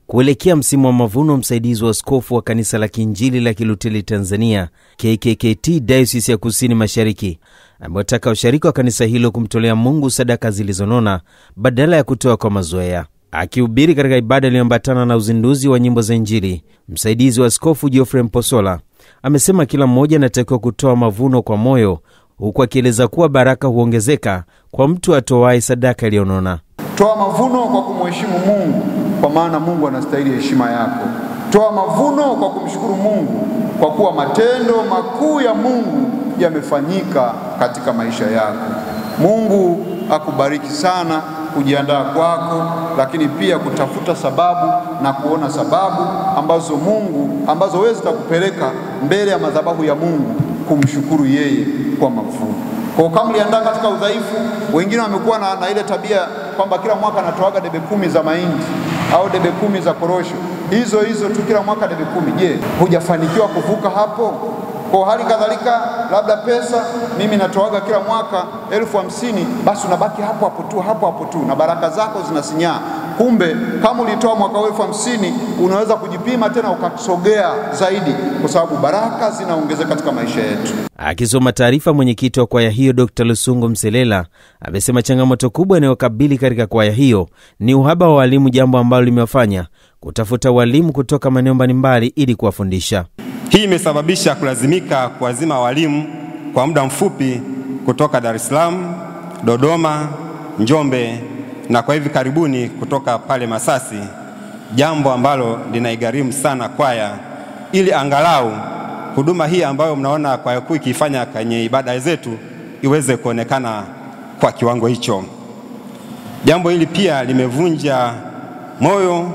Kuelekea msimu wa mavuno, msaidizi wa askofu wa kanisa la Kiinjili la Kiluteli Tanzania KKKT Diocese ya Kusini Mashariki amewataka washiriki wa kanisa hilo kumtolea Mungu sadaka zilizonona badala ya kutoa kwa mazoea. Akihubiri katika ibada iliyoambatana na uzinduzi wa nyimbo za Injili, msaidizi wa askofu Geoffrey Mposola amesema kila mmoja anatakiwa kutoa mavuno kwa moyo, huku akieleza kuwa baraka huongezeka kwa mtu atoaye sadaka iliyonona. Toa mavuno kwa kumheshimu Mungu, kwa maana Mungu anastahili heshima yako. Toa mavuno kwa kumshukuru Mungu, kwa kuwa matendo makuu ya Mungu yamefanyika katika maisha yako. Mungu akubariki sana kujiandaa kwako, lakini pia kutafuta sababu na kuona sababu ambazo wewe zitakupeleka mbele ya madhabahu ya Mungu kumshukuru yeye kwa mavuno. Kwa kama uliandaa katika udhaifu, wengine wamekuwa na ile tabia kwamba kila mwaka anatoaga debe 10 za mahindi au debe 10 za korosho. Hizo tu kila mwaka debe 10. Je, hujafanikiwa kuvuka hapo? Kwa hali kadhalika labda pesa, mimi natoaga kila mwaka 50,000, basi unabaki hapo tu na baraka zako zinasinyaa. Kumbe kama ulitoa mwaka 50,000 unaweza kujipima tena ukasogea zaidi, kwa sababu baraka zinaongezeka katika maisha yetu. Akisoma taarifa, mwenyekiti wa kwaya hiyo Dr. Lusungu Mselela amesema changamoto kubwa inayokabili katika kwaya hiyo ni uhaba wa walimu, jambo ambalo limewafanya kutafuta walimu kutoka maeneo mbalimbali ili kuwafundisha. Hii imesababisha kulazimika kuazima walimu kwa muda mfupi kutoka Dar es Salaam, Dodoma, Njombe na kwa hivi karibuni kutoka pale Masasi, jambo ambalo linaigharimu sana kwaya ili angalau huduma hii ambayo mnaona kwaya kuu ikifanya kwenye ibada zetu iweze kuonekana kwa kiwango hicho. Jambo hili pia limevunja moyo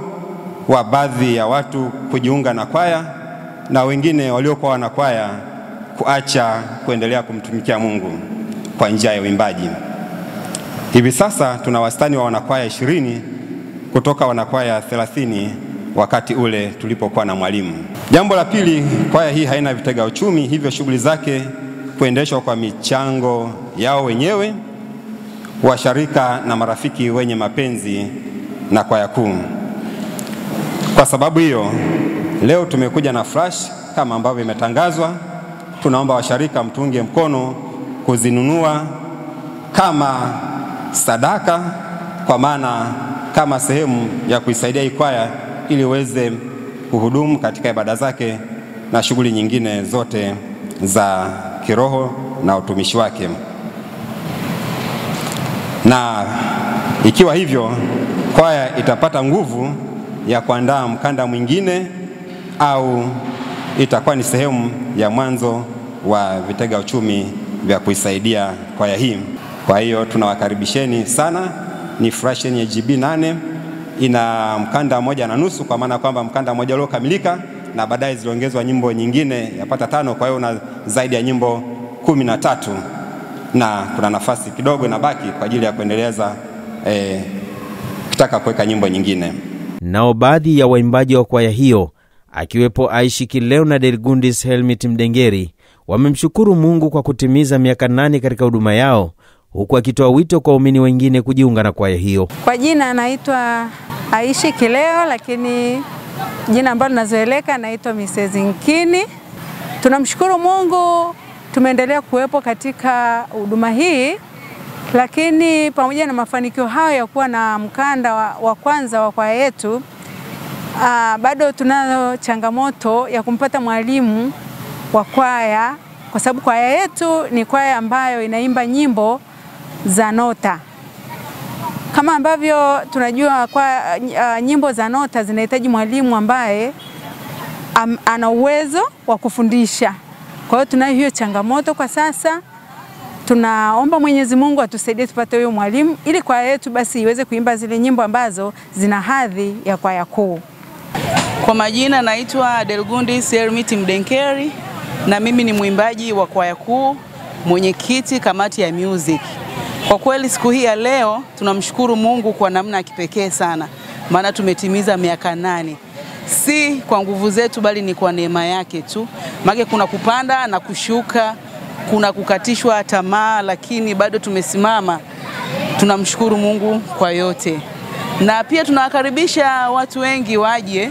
wa baadhi ya watu kujiunga na kwaya na wengine waliokuwa wanakwaya kuacha kuendelea kumtumikia Mungu kwa njia ya uimbaji. Hivi sasa tuna wastani wa wanakwaya 20 kutoka wanakwaya 30 wakati ule tulipokuwa na mwalimu. Jambo la pili, kwaya hii haina vitega uchumi, hivyo shughuli zake kuendeshwa kwa michango yao wenyewe, washirika na marafiki wenye mapenzi na kwaya kuu. Kwa sababu hiyo, leo tumekuja na flash kama ambavyo imetangazwa. Tunaomba washirika mtunge mkono kuzinunua kama sadaka, kwa maana kama sehemu ya kuisaidia hii kwaya ili iweze kuhudumu katika ibada zake na shughuli nyingine zote za kiroho na utumishi wake. Na ikiwa hivyo, kwaya itapata nguvu ya kuandaa mkanda mwingine au itakuwa ni sehemu ya mwanzo wa vitega uchumi vya kuisaidia kwaya hii. Kwa hiyo tunawakaribisheni sana. Ni fresh yenye GB 8, ina mkanda 1.5, kwa maana kwamba mkanda mmoja uliokamilika na baadaye ziliongezwa nyimbo nyingine yapata 5, kwa hiyo una zaidi ya nyimbo 13 na kuna nafasi kidogo inabaki kwa ajili ya kuendeleza kitaka kuweka nyimbo nyingine. Nao baadhi ya waimbaji wa kwaya hiyo akiwepo Aishi Kileo na Delgundis Helmit Mdengeri wamemshukuru Mungu kwa kutimiza miaka 8 katika huduma yao, huku akitoa wito kwa waumini wengine kujiunga na kwaya hiyo. Kwa jina anaitwa Aishi Kileo, lakini jina ambalo linazoeleka anaitwa Mrs. Nkini. Tunamshukuru Mungu tumeendelea kuwepo katika huduma hii, lakini pamoja na mafanikio hayo ya kuwa na mkanda wa kwanza wa kwaya yetu, bado tunayo changamoto ya kumpata mwalimu wa kwaya, kwa sababu kwaya yetu ni kwaya ambayo inaimba nyimbo za nota. Kama ambavyo tunajua kwa nyimbo za nota zinahitaji mwalimu ambaye ana uwezo wa kufundisha. Kwa hiyo tunayo hiyo changamoto kwa sasa. Tunaomba Mwenyezi Mungu atusaidie tupate huyo mwalimu ili kwaya yetu basi iweze kuimba zile nyimbo ambazo zina hadhi ya kwaya kuu. Kwa majina naitwa Delgundis Helmit Mdengeri na mimi ni mwimbaji wa kwaya kuu, mwenyekiti kamati ya music. Kwa kweli siku hii ya leo tunamshukuru Mungu kwa namna ya kipekee sana, maana tumetimiza miaka 8. si kwa nguvu zetu, bali ni kwa neema yake tu. Maana kuna kupanda na kushuka, kuna kukatishwa tamaa, lakini bado tumesimama. Tunamshukuru Mungu kwa yote. Na pia tunawakaribisha watu wengi waje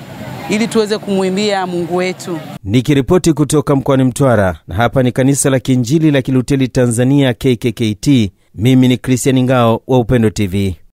ili tuweze kumwimbia Mungu wetu. Nikiripoti kutoka mkoani Mtwara, na hapa ni Kanisa la Kiinjili la Kiluteli Tanzania KKKT, mimi ni Christian Ngao wa Upendo TV.